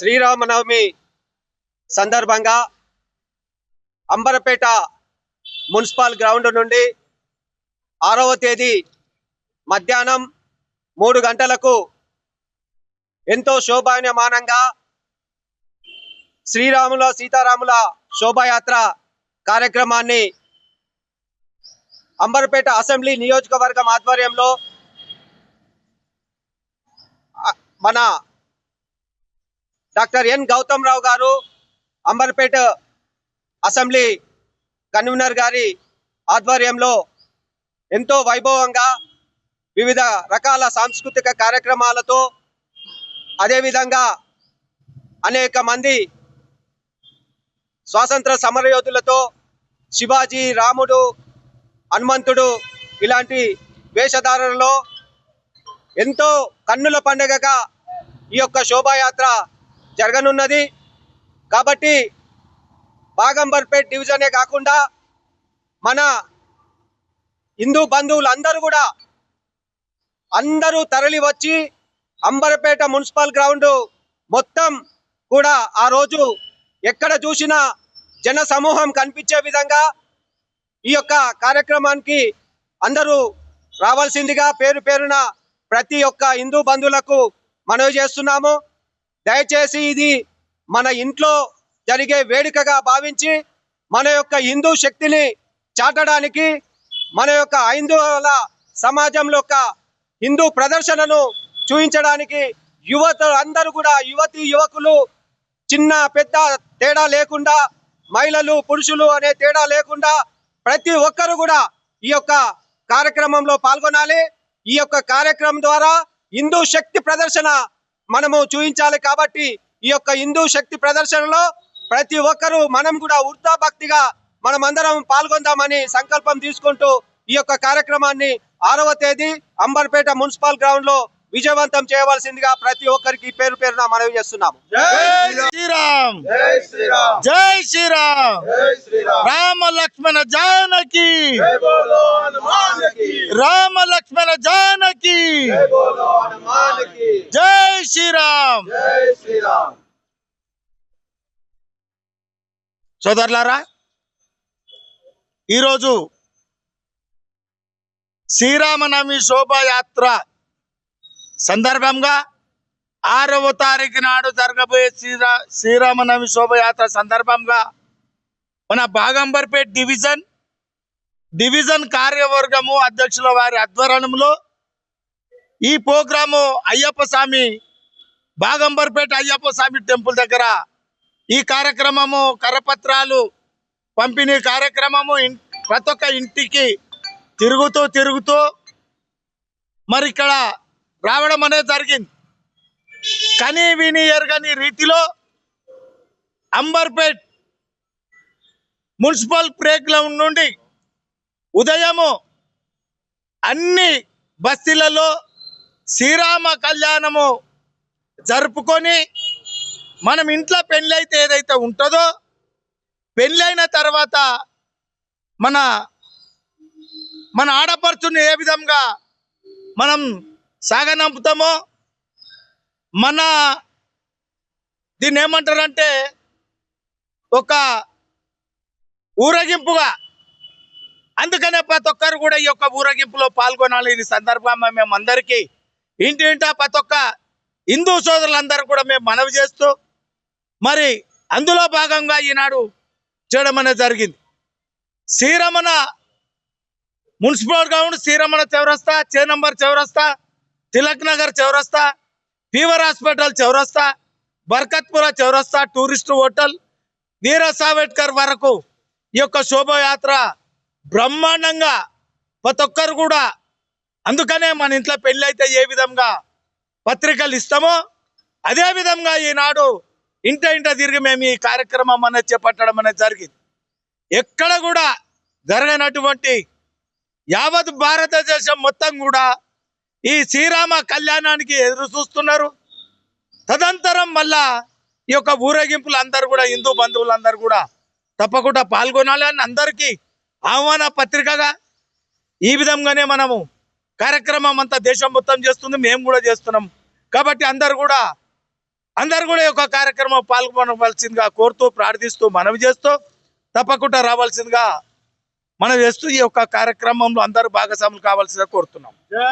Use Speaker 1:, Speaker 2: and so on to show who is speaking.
Speaker 1: శ్రీరామనవమి సందర్భంగా Amberpet municipal ground నుండి 6వ తేదీ మధ్యాహ్నం 3 గంటలకు ఎంతో శోభాయమానంగా శ్రీరాముల సీతారాముల శోభాయాత్ర కార్యక్రమాన్ని అంబరపేట అసెంబ్లీ నియోజకవర్గం ఆధ్వర్యంలో మన డాక్టర్ ఎన్ గౌతమ్ రావు గారు అంబర్పేట అసెంబ్లీ కన్వీనర్ గారి ఆధ్వర్యంలో ఎంతో వైభవంగా వివిధ రకాల సాంస్కృతిక కార్యక్రమాలతో అదేవిధంగా అనేక మంది స్వాతంత్ర సమరయోధులతో శివాజీ, రాముడు, హనుమంతుడు ఇలాంటి వేషధారణలో ఎంతో కన్నుల పండుగగా ఈ యొక్క శోభాయాత్ర జరగనున్నది. కాబట్టి బాగంబర్పేట్ డివిజనే కాకుండా మన హిందూ బంధువులందరూ కూడా అందరూ తరలి వచ్చి అంబరపేట మున్సిపల్ గ్రౌండ్ మొత్తం కూడా ఆ రోజు ఎక్కడ చూసినా జన సమూహం కనిపించే విధంగా ఈ యొక్క కార్యక్రమానికి అందరూ రావాల్సిందిగా పేరు పేరున ప్రతి ఒక్క హిందూ బంధువులకు మనవి చేస్తున్నాము. దయచేసి ఇది మన ఇంట్లో జరిగే వేడుకగా భావించి మన యొక్క హిందూ శక్తిని చాటడానికి, మన యొక్క హైందవుల సమాజంలో యొక్క హిందూ ప్రదర్శనను చూపించడానికి యువత అందరూ కూడా యువతి యువకులు చిన్న పెద్ద తేడా లేకుండా, మహిళలు పురుషులు అనే తేడా లేకుండా ప్రతి ఒక్కరు కూడా ఈ యొక్క కార్యక్రమంలో పాల్గొనాలి. ఈ యొక్క కార్యక్రమం ద్వారా హిందూ శక్తి ప్రదర్శన మనము చూపించాలి. కాబట్టి ఈ యొక్క హిందూ శక్తి ప్రదర్శనలో ప్రతి ఒక్కరూ మనం కూడా ఉర్తా భక్తిగా మనమందరం పాల్గొందామని సంకల్పం తీసుకుంటూ ఈ యొక్క కార్యక్రమాన్ని 6వ తేదీ అంబర్పేట మున్సిపల్ గ్రౌండ్ లో విజయవంతం చేయవలసిందిగా ప్రతి ఒక్కరికి పేరు పేరున మనవి చేస్తున్నాము.
Speaker 2: జై శ్రీరామ్, జై శ్రీరామ్, జై శ్రీరామ్, జై శ్రీరామ్. రామ లక్ష్మణ జానకి, జై బోలో హనుమాన్ కి. రామ లక్ష్మణ జానకి, జై బోలో హనుమాన్ కి. జై శ్రీరామ్, జై శ్రీరామ్. సోదరులారా, ఈరోజు శ్రీరామనవమి శోభాయాత్ర సందర్భంగా 6వ తారీఖు నాడు జరగబోయే శ్రీరామనవమి శోభయాత్ర సందర్భంగా మన బాగంబర్పేట్ డివిజన్ కార్యవర్గము అధ్యక్షుల వారి ఆధ్వర్యంలో ఈ ప్రోగ్రాము అయ్యప్ప స్వామి బాగంబర్పేట అయ్యప్ప స్వామి టెంపుల్ దగ్గర ఈ కార్యక్రమము కరపత్రాలు పంపిణీ కార్యక్రమము ప్రతి ఒక్క ఇంటికి తిరుగుతూ మరి ఇక్కడ రావడం అనేది జరిగింది. కనీ విని ఎరగని రీతిలో అంబర్పేట్ మున్సిపల్ ప్లే గ్రౌండ్ నుండి ఉదయము అన్ని బస్తీలలో శ్రీరామ కళ్యాణము జరుపుకొని మనం ఇంట్లో పెళ్ళైతే ఏదైతే ఉంటుందో పెళ్ళైన తర్వాత మన ఆడపడుచుని ఏ విధంగా మనం సాగనంపుతామో మన దీన్ని ఏమంటారంటే ఒక ఊరేగింపుగా, అందుకనే ప్రతి ఒక్కరు కూడా ఈ యొక్క ఊరేగింపులో పాల్గొనాలి. ఈ సందర్భంగా మేము అందరికీ ఇంటింటా ప్రతి ఒక్క హిందూ సోదరులందరూ కూడా మేము మనవి చేస్తూ మరి అందులో భాగంగా ఈనాడు చేయడం అనేది జరిగింది. శ్రీరమణ మున్సిపల్ గ్రౌండ్, శ్రీరమణ చౌరస్తా, చేనంబర్ చౌరస్తా, తిలక్ నగర్ చౌరస్తా, ఫీవర్ హాస్పిటల్ చౌరస్తా, బర్కత్పుర చౌరస్తా, టూరిస్ట్ హోటల్, వీర సావర్కర్ వరకు ఈ యొక్క శోభయాత్ర బ్రహ్మాండంగా ప్రతి ఒక్కరు కూడా, అందుకనే మన ఇంట్లో పెళ్ళి అయితే ఏ విధంగా పత్రికలు ఇస్తామో అదే విధంగా ఈనాడు ఇంట తిరిగి మేము ఈ కార్యక్రమం అనేది చేపట్టడం అనేది జరిగింది. ఎక్కడ కూడా జరగనటువంటి యావత్ భారతదేశం మొత్తం కూడా ఈ శ్రీరామ కళ్యాణానికి ఎదురు చూస్తున్నారు. తదంతరం మళ్ళా ఈ యొక్క ఊరేగింపులు అందరూ కూడా హిందూ బంధువులందరూ కూడా తప్పకుండా పాల్గొనాలని అందరికీ ఆహ్వాన పత్రికగా ఈ విధంగానే మనము కార్యక్రమం అంతా దేశం మొత్తం చేస్తుంది, మేము కూడా చేస్తున్నాం. కాబట్టి అందరు కూడా అందరు కూడా ఈ యొక్క కార్యక్రమం పాల్గొనవలసిందిగా కోరుతూ ప్రార్థిస్తూ మనవి చేస్తూ తప్పకుండా రావాల్సిందిగా మనం చేస్తూ ఈ యొక్క కార్యక్రమంలో అందరూ భాగస్వాములు కావాల్సిందిగా కోరుతున్నాం.